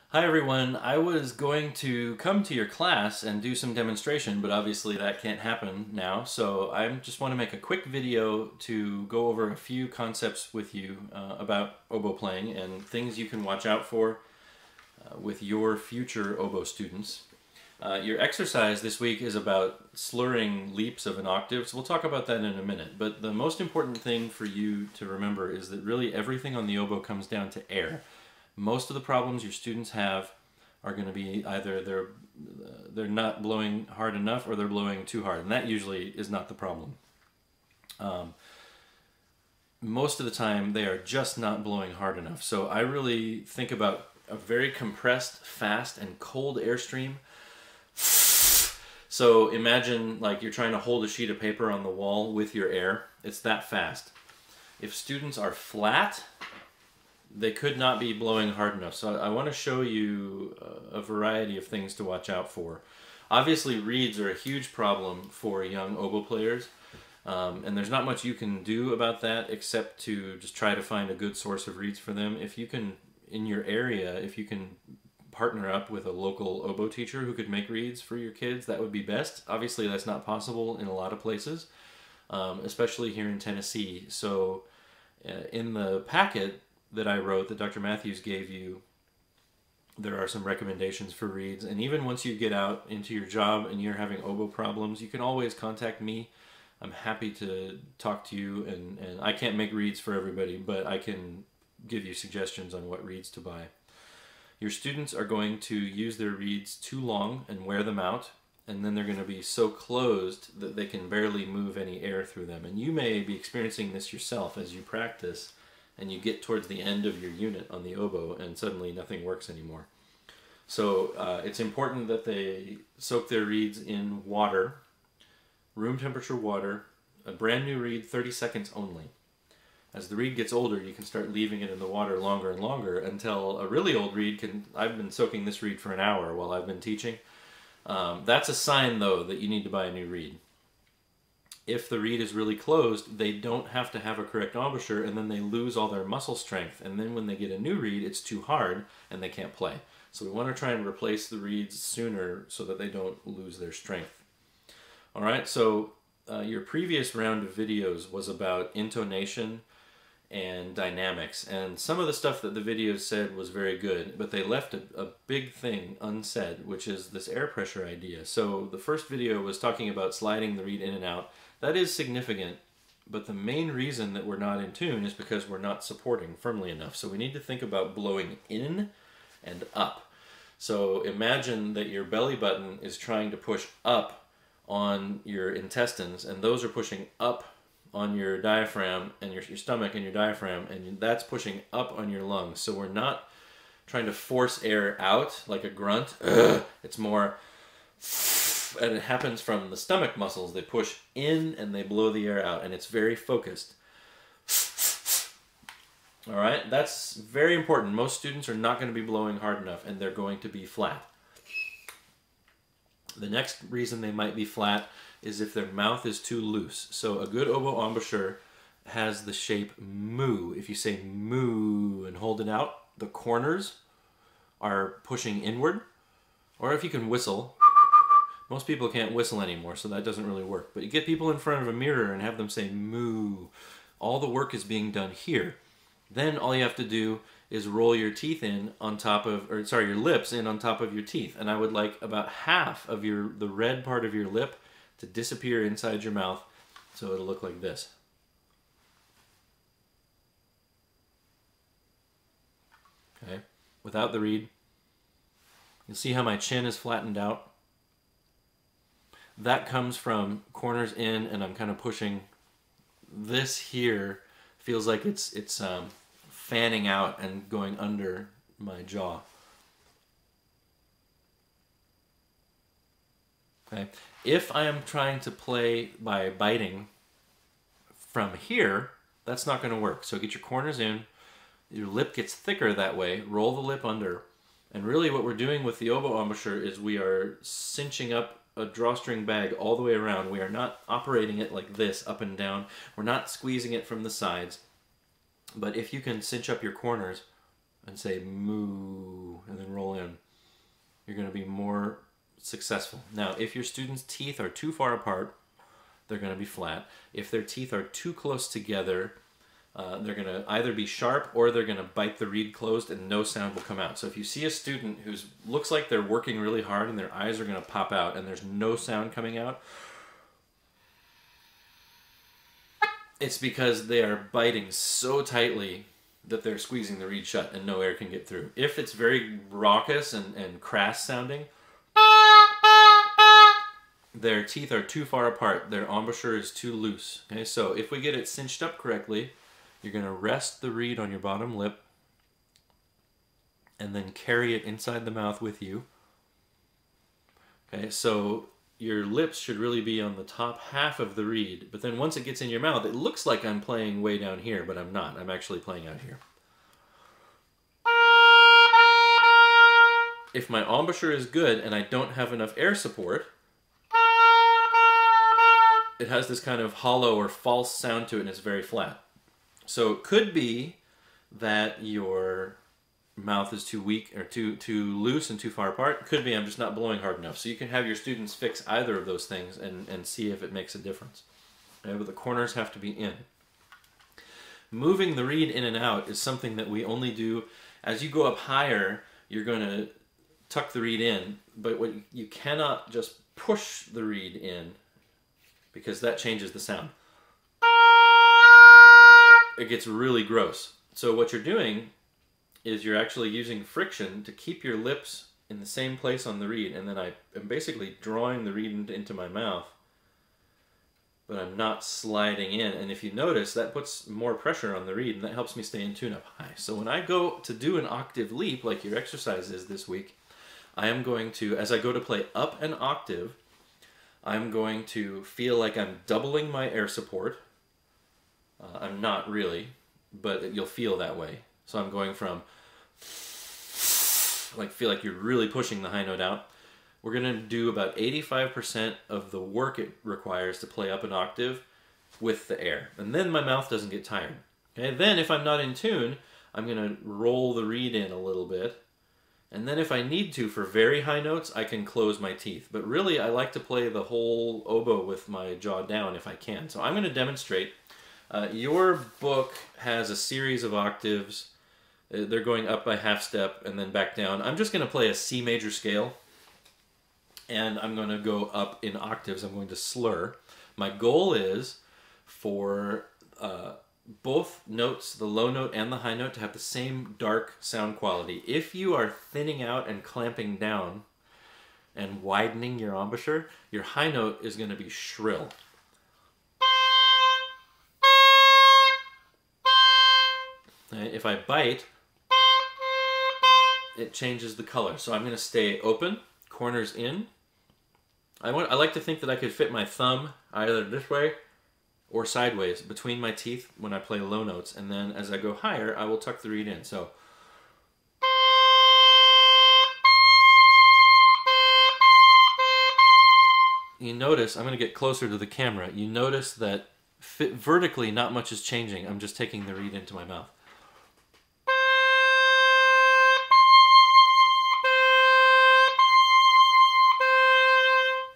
Hi everyone, I was going to come to your class and do some demonstration, but obviously that can't happen now, so I just want to make a quick video to go over a few concepts with you about oboe playing and things you can watch out for with your future oboe students. Your exercise this week is about slurring leaps of an octave, so we'll talk about that in a minute, but the most important thing for you to remember is that really everything on the oboe comes down to air. Most of the problems your students have are going to be either they're not blowing hard enough or they're blowing too hard, and that usually is not the problem. Most of the time they are just not blowing hard enough. So I really think about a very compressed, fast, and cold airstream. So imagine like you're trying to hold a sheet of paper on the wall with your air. It's that fast. If students are flat, they could not be blowing hard enough. So I want to show you a variety of things to watch out for. Obviously, reeds are a huge problem for young oboe players, and there's not much you can do about that except to just try to find a good source of reeds for them. If you can, in your area, if you can partner up with a local oboe teacher who could make reeds for your kids, that would be best. Obviously, that's not possible in a lot of places, especially here in Tennessee. So in the packet that I wrote, that Dr. Matthews gave you, there are some recommendations for reeds. And even once you get out into your job and you're having oboe problems, you can always contact me. I'm happy to talk to you, and I can't make reeds for everybody, but I can give you suggestions on what reeds to buy. Your students are going to use their reeds too long and wear them out, and then they're going to be so closed that they can barely move any air through them. And you may be experiencing this yourself as you practice and you get towards the end of your unit on the oboe and suddenly nothing works anymore. So it's important that they soak their reeds in water, room temperature water, a brand new reed, 30 seconds only. As the reed gets older, you can start leaving it in the water longer and longer until a really old reed can... I've been soaking this reed for an hour while I've been teaching. That's a sign, though, that you need to buy a new reed. If the reed is really closed, they don't have to have a correct embouchure, and then they lose all their muscle strength. And then when they get a new reed, it's too hard, and they can't play. So we want to try and replace the reeds sooner so that they don't lose their strength. All right, so your previous round of videos was about intonation and dynamics, and some of the stuff that the videos said was very good, but they left a big thing unsaid, which is this air pressure idea. So the first video was talking about sliding the reed in and out. That is significant, but the main reason that we're not in tune is because we're not supporting firmly enough. So we need to think about blowing in and up. So imagine that your belly button is trying to push up on your intestines, and those are pushing up on your diaphragm and your stomach and your diaphragm, and that's pushing up on your lungs. So we're not trying to force air out like a grunt. It's more... and it happens from the stomach muscles. They push in and they blow the air out, and it's very focused. All right, that's very important. Most students are not going to be blowing hard enough, and they're going to be flat. The next reason they might be flat is if their mouth is too loose. So a good oboe embouchure has the shape moo. If you say moo and hold it out, the corners are pushing inward. Or if you can whistle. Most people can't whistle anymore, so that doesn't really work. But you get people in front of a mirror and have them say moo. All the work is being done here. Then all you have to do is roll your teeth in on top of, or sorry, your lips in on top of your teeth. And I would like about half of the red part of your lip to disappear inside your mouth, so it'll look like this. Okay, without the reed. You'll see how my chin is flattened out. That comes from corners in, and I'm kind of pushing. This here feels like it's fanning out and going under my jaw. Okay. If I am trying to play by biting from here, that's not going to work. So get your corners in. Your lip gets thicker that way. Roll the lip under. And really what we're doing with the oboe embouchure is we are cinching up a drawstring bag all the way around. We are not operating it like this, up and down. We're not squeezing it from the sides. But if you can cinch up your corners and say moo, and then roll in, you're going to be more successful. Now, if your students' teeth are too far apart, they're going to be flat. If their teeth are too close together, they're going to either be sharp or they're going to bite the reed closed and no sound will come out. So if you see a student who looks like they're working really hard and their eyes are going to pop out and there's no sound coming out, it's because they are biting so tightly that they're squeezing the reed shut and no air can get through. If it's very raucous and crass sounding, their teeth are too far apart, their embouchure is too loose. Okay, so if we get it cinched up correctly, you're going to rest the reed on your bottom lip and then carry it inside the mouth with you. Okay, so your lips should really be on the top half of the reed, but then once it gets in your mouth, it looks like I'm playing way down here, but I'm not. I'm actually playing out here. If my embouchure is good and I don't have enough air support, it has this kind of hollow or false sound to it and it's very flat. So it could be that your mouth is too weak or too loose and too far apart. It could be I'm just not blowing hard enough. So you can have your students fix either of those things and see if it makes a difference. Okay, but the corners have to be in. Moving the reed in and out is something that we only do as you go up higher. You're going to tuck the reed in, but you cannot just push the reed in because that changes the sound. It gets really gross. So what you're doing is you're actually using friction to keep your lips in the same place on the reed, and then I am basically drawing the reed into my mouth, but I'm not sliding in. And if you notice, that puts more pressure on the reed, and that helps me stay in tune up high. So when I go to do an octave leap, like your exercise is this week, I am going to, as I go to play up an octave, I'm going to feel like I'm doubling my air support. I'm not really, but you'll feel that way. So I'm going from, like, feel like you're really pushing the high note out. We're going to do about 85% of the work it requires to play up an octave with the air. And then my mouth doesn't get tired. Okay? Then if I'm not in tune, I'm going to roll the reed in a little bit. And then if I need to for very high notes, I can close my teeth. But really, I like to play the whole oboe with my jaw down if I can. So I'm going to demonstrate. Your book has a series of octaves. They're going up by half step and then back down. I'm just going to play a C major scale. And I'm going to go up in octaves. I'm going to slur. My goal is for both notes, the low note and the high note, to have the same dark sound quality. If you are thinning out and clamping down and widening your embouchure, your high note is going to be shrill. If I bite, it changes the color. So I'm going to stay open, corners in. I like to think that I could fit my thumb either this way or sideways between my teeth when I play low notes, and then as I go higher, I will tuck the reed in. So you notice, I'm going to get closer to the camera, you notice that vertically not much is changing. I'm just taking the reed into my mouth.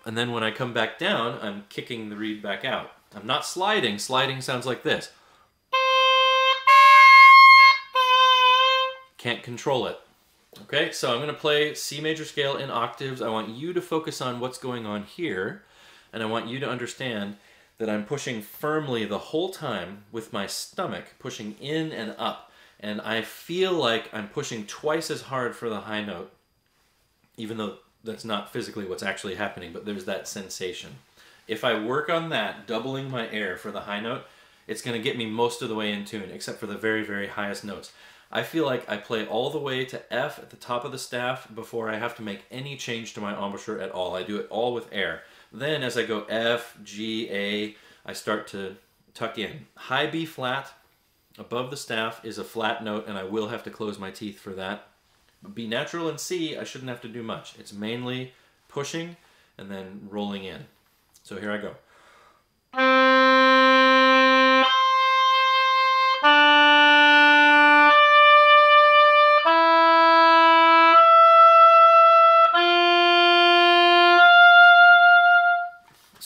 And then when I come back down, I'm kicking the reed back out. I'm not sliding. Sliding sounds like this. Can't control it. Okay, so I'm going to play C major scale in octaves. I want you to focus on what's going on here, and I want you to understand that I'm pushing firmly the whole time with my stomach, pushing in and up. And I feel like I'm pushing twice as hard for the high note, even though that's not physically what's actually happening, but there's that sensation. If I work on that, doubling my air for the high note, it's going to get me most of the way in tune, except for the very, very highest notes. I feel like I play all the way to F at the top of the staff before I have to make any change to my embouchure at all. I do it all with air. Then as I go F, G, A, I start to tuck in. High B flat above the staff is a flat note, and I will have to close my teeth for that. B natural and C, I shouldn't have to do much. It's mainly pushing and then rolling in. So here I go.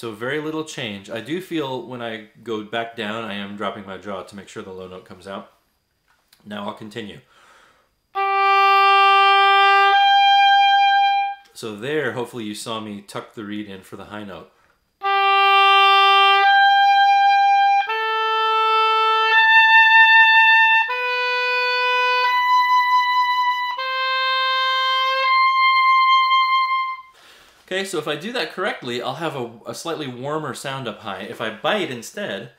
So very little change. I do feel when I go back down, I am dropping my jaw to make sure the low note comes out. Now I'll continue. So there, hopefully you saw me tuck the reed in for the high note. Okay, so if I do that correctly, I'll have a slightly warmer sound up high. If I bite instead,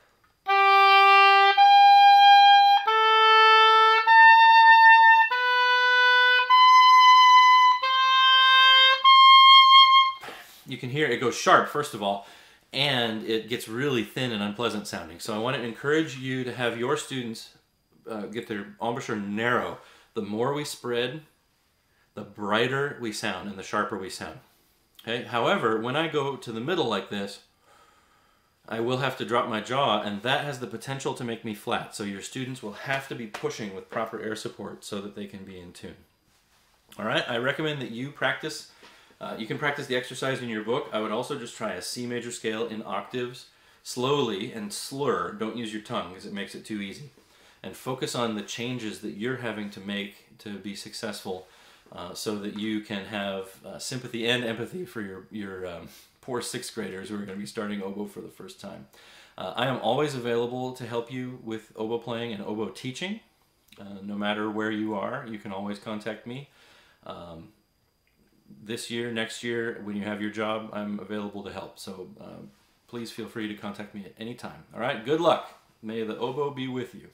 you can hear it goes sharp, first of all, and it gets really thin and unpleasant sounding. So I want to encourage you to have your students get their embouchure narrow. The more we spread, the brighter we sound and the sharper we sound. Okay. However, when I go to the middle like this, I will have to drop my jaw, and that has the potential to make me flat. So your students will have to be pushing with proper air support so that they can be in tune. All right. I recommend that you practice. You can practice the exercise in your book. I would also just try a C major scale in octaves slowly and slur. Don't use your tongue because it makes it too easy. And focus on the changes that you're having to make to be successful, so that you can have sympathy and empathy for your poor sixth graders who are going to be starting oboe for the first time. I am always available to help you with oboe playing and oboe teaching. No matter where you are, you can always contact me. This year, next year, when you have your job, I'm available to help. So please feel free to contact me at any time. All right, good luck. May the oboe be with you.